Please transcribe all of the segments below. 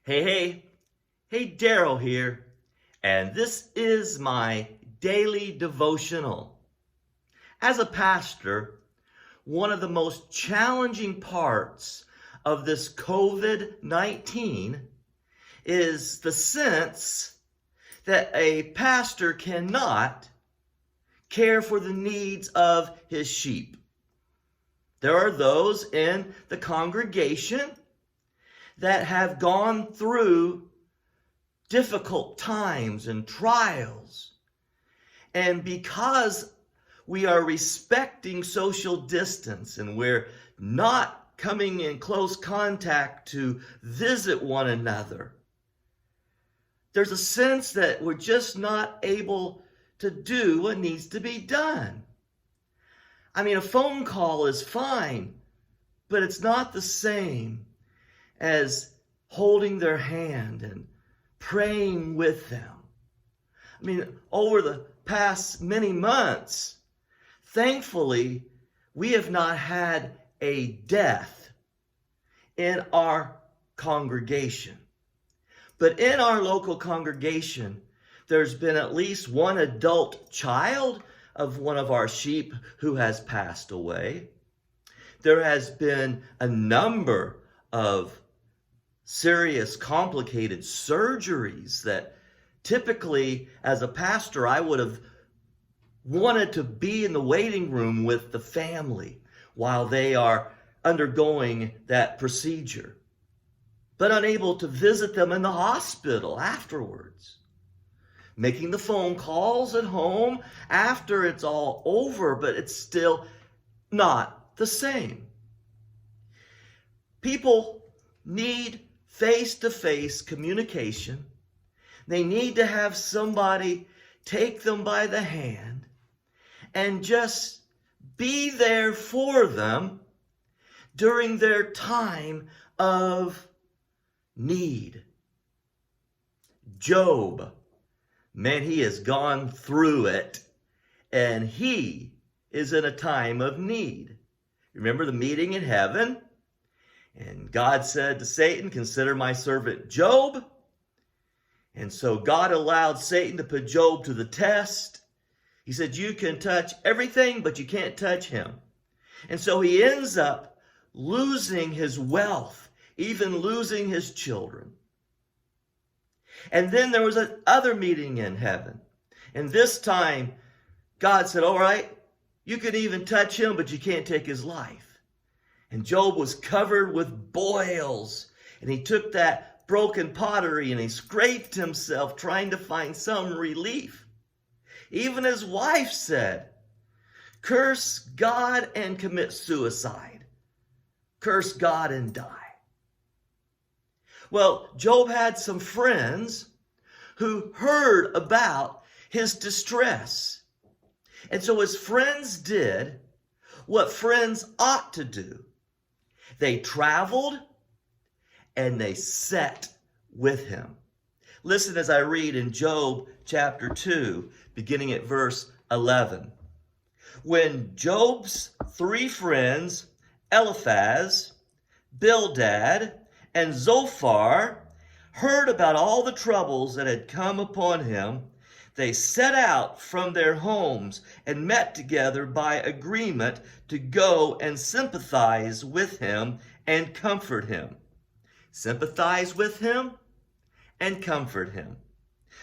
Hey, Daryl here, and this is my daily devotional. As a pastor, one of the most challenging parts of this COVID-19 is the sense that a pastor cannot care for the needs of his sheep. There are those in the congregation that have gone through difficult times and trials. And because we are respecting social distance and we're not coming in close contact to visit one another, there's a sense that we're just not able to do what needs to be done. I mean, a phone call is fine, but it's not the same as holding their hand and praying with them. I mean, over the past many months, thankfully, we have not had a death in our congregation. But in our local congregation, there's been at least one adult child of one of our sheep who has passed away. There has been a number of serious, complicated surgeries that typically, as a pastor, I would have wanted to be in the waiting room with the family while they are undergoing that procedure, but unable to visit them in the hospital afterwards. Making the phone calls at home after it's all over, but it's still not the same. People need face-to-face communication. They need to have somebody take them by the hand and just be there for them during their time of need. Job, man, he has gone through it, and he is in a time of need. Remember the meeting in heaven? And God said to Satan, "Consider my servant Job." And so God allowed Satan to put Job to the test. He said, "You can touch everything, but you can't touch him." And so he ends up losing his wealth, even losing his children. And then there was another meeting in heaven. And this time, God said, "All right, you can even touch him, but you can't take his life." And Job was covered with boils. And he took that broken pottery and he scraped himself trying to find some relief. Even his wife said, "Curse God and commit suicide. Curse God and die." Well, Job had some friends who heard about his distress. And so his friends did what friends ought to do. They traveled and they sat with him. Listen as I read in Job chapter 2, beginning at verse 11. When Job's three friends, Eliphaz, Bildad, and Zophar, heard about all the troubles that had come upon him, they set out from their homes and met together by agreement to go and sympathize with him and comfort him. Sympathize with him and comfort him.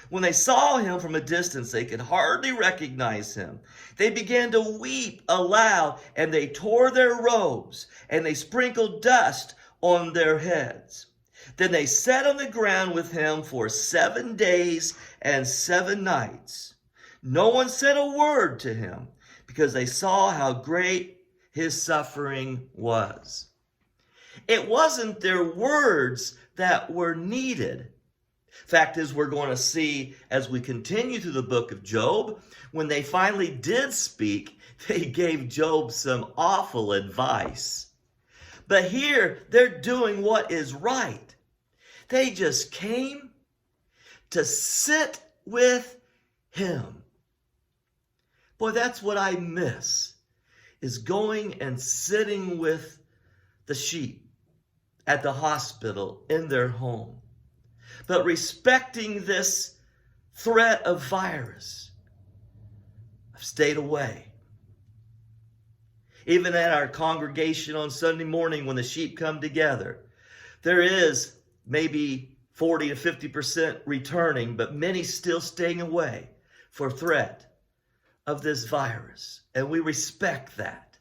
When they saw him from a distance, they could hardly recognize him. They began to weep aloud, and they tore their robes, and they sprinkled dust on their heads. Then they sat on the ground with him for 7 days and 7 nights. No one said a word to him, because they saw how great his suffering was. It wasn't their words that were needed. Fact is, we're going to see as we continue through the book of Job, when they finally did speak, they gave Job some awful advice. But here, they're doing what is right. They just came to sit with him. Boy, that's what I miss, is going and sitting with the sheep at the hospital, in their home. but respecting this threat of virus, I've stayed away. Even at our congregation on Sunday morning when the sheep come together, there is maybe 40 to 50% returning, but many still staying away for threat of this virus. And we respect that.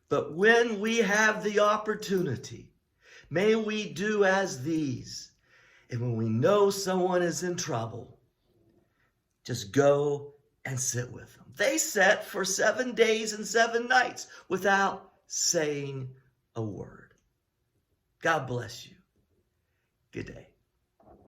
But when we have the opportunity, may we do as these. And when we know someone is in trouble, just go and sit with them. They sat for 7 days and 7 nights without saying a word. God bless you. Good day.